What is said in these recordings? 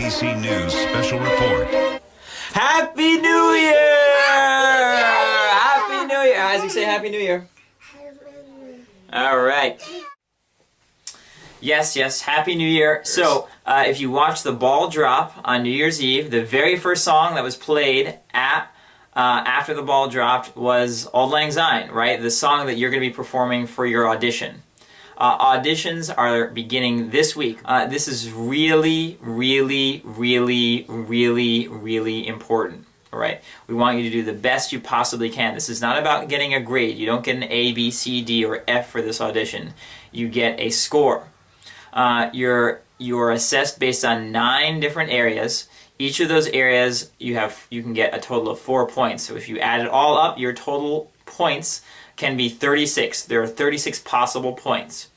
ABC News Special Report. Happy New Year! Happy New Year! Isaac, say Happy New Year. All right. Yes, Happy New Year. So, if you watch the ball drop on New Year's Eve, the very first song that was played after the ball dropped was Auld Lang Syne, right? The song that you're going to be performing for your audition. Auditions are beginning this week. This is really, really, really, really, really important. All right, we want you to do the best you possibly can. This is not about getting a grade. You don't get an A, B, C, D, or F for this audition. You get a score. You're assessed based on 9 different areas. Each of those areas you can get a total of 4 points. So if you add it all up, your total points can be 36. There are 36 possible points.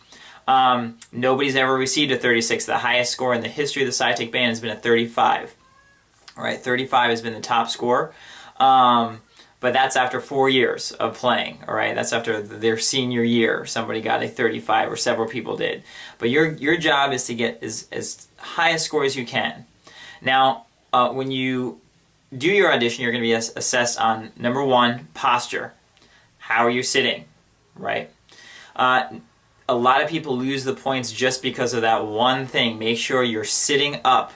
Nobody's ever received a 36. The highest score in the history of the SciTech band has been a 35. All right, 35 has been the top score. But that's after 4 years of playing, all right? That's after their senior year. Somebody got a 35, or several people did. But your job is to get as high a score as you can. Now, when you do your audition, you're going to be assessed on, number 1, posture. How are you sitting, right? A lot of people lose the points just because of that one thing. Make sure you're sitting up.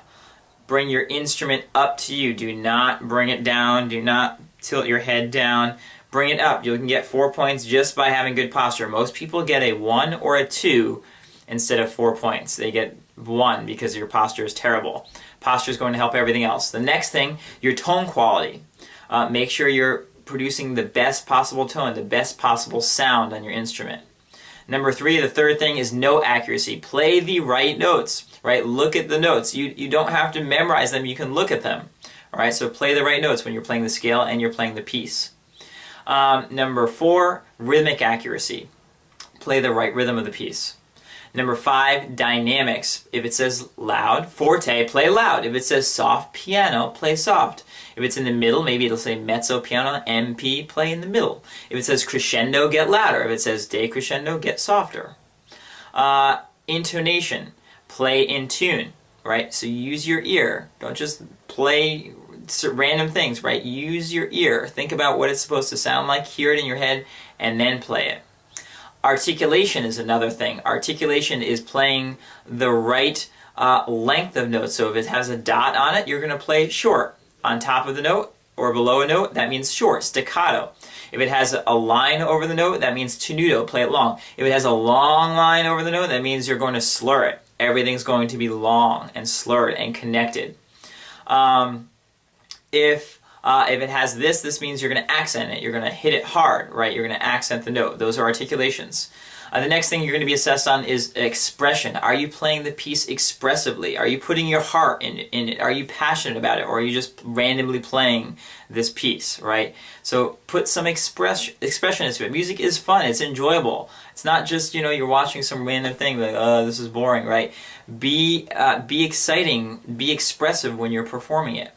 Bring your instrument up to you. Do not bring it down. Do not tilt your head down. Bring it up. You can get 4 points just by having good posture. Most people get a 1 or a 2 instead of 4 points. They get 1 because your posture is terrible. Posture is going to help everything else. The next thing, your tone quality. Make sure you're producing the best possible tone, the best possible sound on your instrument. Number 3, the third thing is note accuracy. Play the right notes, right? Look at the notes. You don't have to memorize them. You can look at them, all right? So play the right notes when you're playing the scale and you're playing the piece. Number 4, rhythmic accuracy. Play the right rhythm of the piece. Number 5, dynamics. If it says loud, forte, play loud. If it says soft piano, play soft. If it's in the middle, maybe it'll say mezzo piano, MP, play in the middle. If it says crescendo, get louder. If it says decrescendo, get softer. Intonation, play in tune, right? So use your ear. Don't just play random things, right? Use your ear. Think about what it's supposed to sound like, hear it in your head, and then play it. Articulation is another thing. Articulation is playing the right length of notes. So if it has a dot on it, you're going to play short. On top of the note or below a note, that means short, staccato. If it has a line over the note, that means tenuto, play it long. If it has a long line over the note, that means you're going to slur it. Everything's going to be long and slurred and connected. If it has this means you're going to accent it. You're going to hit it hard, right? You're going to accent the note. Those are articulations. The next thing you're going to be assessed on is expression. Are you playing the piece expressively? Are you putting your heart in it? Are you passionate about it? Or are you just randomly playing this piece, right? So put some expression into it. Music is fun. It's enjoyable. It's not just, you're watching some random thing like, oh, this is boring, right? Be exciting. Be expressive when you're performing it.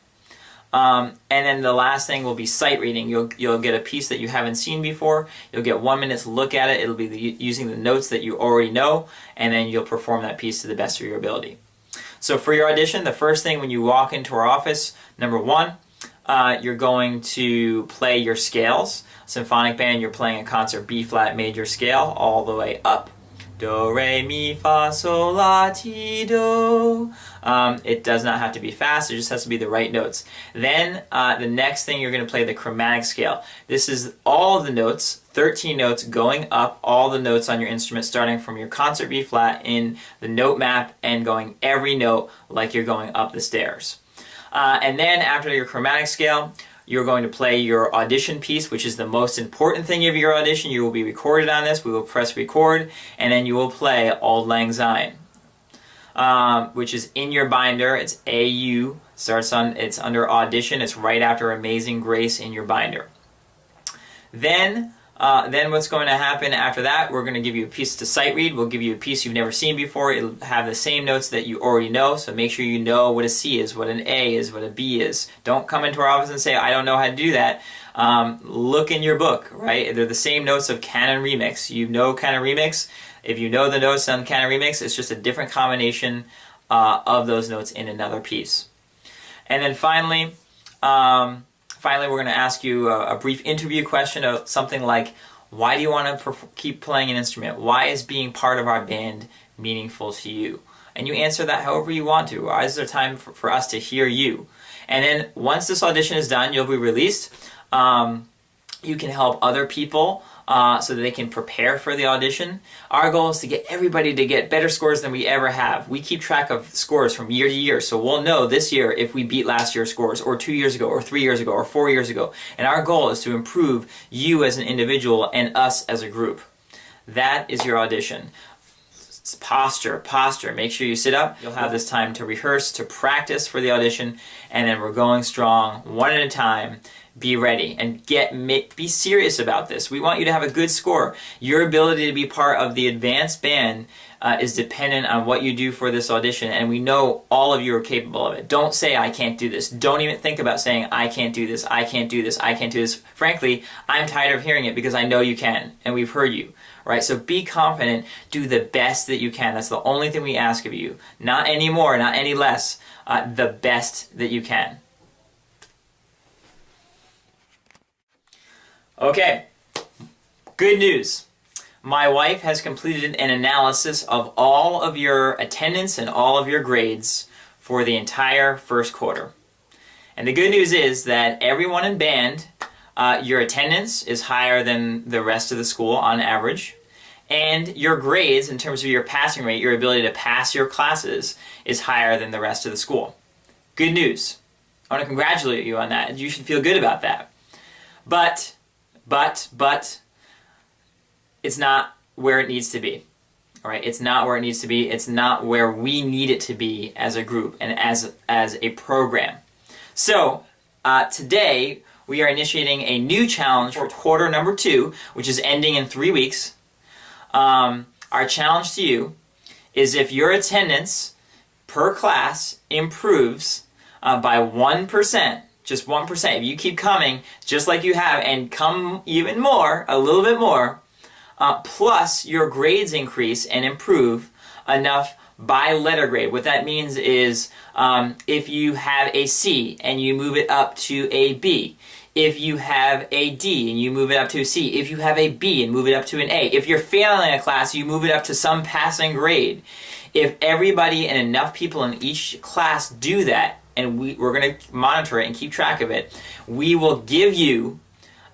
And then the last thing will be sight reading. You'll get a piece that you haven't seen before. You'll get 1 minute to look at it. It'll be using the notes that you already know, and then you'll perform that piece to the best of your ability. So for your audition, the first thing when you walk into our office, number 1, you're going to play your scales. Symphonic band, you're playing a concert B-flat major scale all the way up. Do, re, mi, fa, sol, la, ti, do. It does not have to be fast, it just has to be the right notes. Then the next thing, you're going to play the chromatic scale. This is all the notes, 13 notes going up, all the notes on your instrument, starting from your concert B flat in the note map and going every note like you're going up the stairs. And then after your chromatic scale, you're going to play your audition piece, which is the most important thing of your audition. You will be recorded on this. We will press record, and then you will play Auld Lang Syne, which is in your binder. It's AU. It's under audition. It's right after Amazing Grace in your binder. Then what's going to happen after that, we're going to give you a piece to sight read. We'll give you a piece you've never seen before. It'll have the same notes that you already know, so make sure you know what a C is, what an A is, what a B is. Don't come into our office and say, I don't know how to do that. Look in your book, right? They're the same notes of Canon Remix. You know Canon Remix. If you know the notes on Canon Remix, it's just a different combination of those notes in another piece. And then finally, we're going to ask you a brief interview question of something like, why do you want to keep playing an instrument? Why is being part of our band meaningful to you? And you answer that however you want to. Is there time for us to hear you? And then once this audition is done, you'll be released. You can help other people so that they can prepare for the audition. Our goal is to get everybody to get better scores than we ever have. We keep track of scores from year to year, so we'll know this year if we beat last year's scores, or 2 years ago, or 3 years ago, or 4 years ago. And our goal is to improve you as an individual and us as a group. That is your audition. It's posture. Make sure you sit up. You'll have this time to rehearse, to practice for the audition, and then we're going strong, one at a time. Be ready and be serious about this. We want you to have a good score. Your ability to be part of the advanced band is dependent on what you do for this audition, and we know all of you are capable of it. Don't say, I can't do this. Don't even think about saying, I can't do this, I can't do this, I can't do this. Frankly, I'm tired of hearing it because I know you can, and we've heard you. Right? So be confident, do the best that you can. That's the only thing we ask of you. Not any more, not any less. The best that you can. Okay, good news. My wife has completed an analysis of all of your attendance and all of your grades for the entire first quarter. And the good news is that everyone in band, your attendance is higher than the rest of the school on average, and your grades, in terms of your passing rate, your ability to pass your classes, is higher than the rest of the school. Good news. I want to congratulate you on that. You should feel good about that. But it's not where it needs to be. All right, it's not where it needs to be. It's not where we need it to be as a group and as a program. So today we are initiating a new challenge for quarter number 2, which is ending in 3 weeks. Our challenge to you is if your attendance per class improves by 1%. Just 1%. If you keep coming just like you have and come even more, a little bit more, plus your grades increase and improve enough by letter grade. What that means is if you have a C and you move it up to a B, if you have a D and you move it up to a C, if you have a B and move it up to an A, if you're failing a class, you move it up to some passing grade. If everybody and enough people in each class do that, and we're going to monitor it and keep track of it, we will give you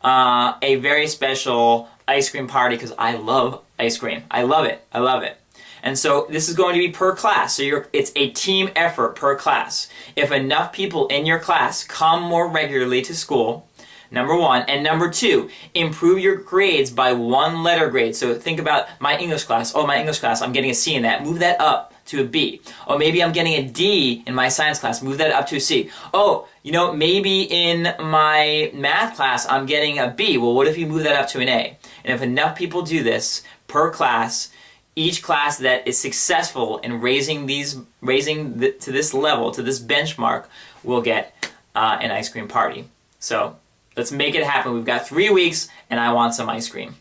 a very special ice cream party, because I love ice cream. I love it. And so this is going to be per class. So it's a team effort per class. If enough people in your class come more regularly to school, number 1, and number 2, improve your grades by 1 letter grade. So think about my English class. Oh, my English class, I'm getting a C in that. Move that up to a B. Or maybe I'm getting a D in my science class. Move that up to a C. Oh, maybe in my math class I'm getting a B. Well, what if you move that up to an A? And if enough people do this per class, each class that is successful in raising to this level, to this benchmark, will get an ice cream party. So let's make it happen. We've got 3 weeks, and I want some ice cream.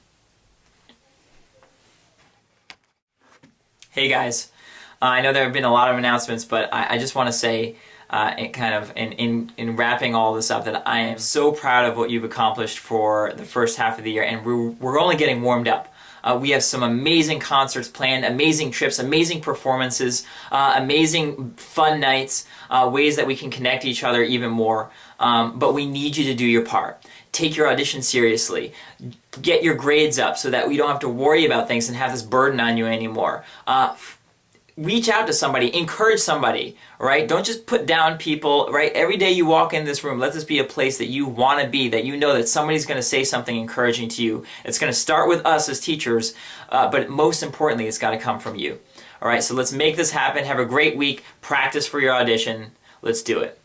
Hey guys, I know there have been a lot of announcements, but I just want to say, in wrapping all this up, that I am so proud of what you've accomplished for the first half of the year, and we're only getting warmed up. We have some amazing concerts planned, amazing trips, amazing performances, amazing fun nights, ways that we can connect each other even more. But we need you to do your part. Take your audition seriously. Get your grades up so that we don't have to worry about things and have this burden on you anymore. Reach out to somebody, encourage somebody, right? Don't just put down people, right? Every day you walk in this room, let this be a place that you want to be, that you know that somebody's going to say something encouraging to you. It's going to start with us as teachers, but most importantly, it's got to come from you. All right, so let's make this happen. Have a great week. Practice for your audition. Let's do it.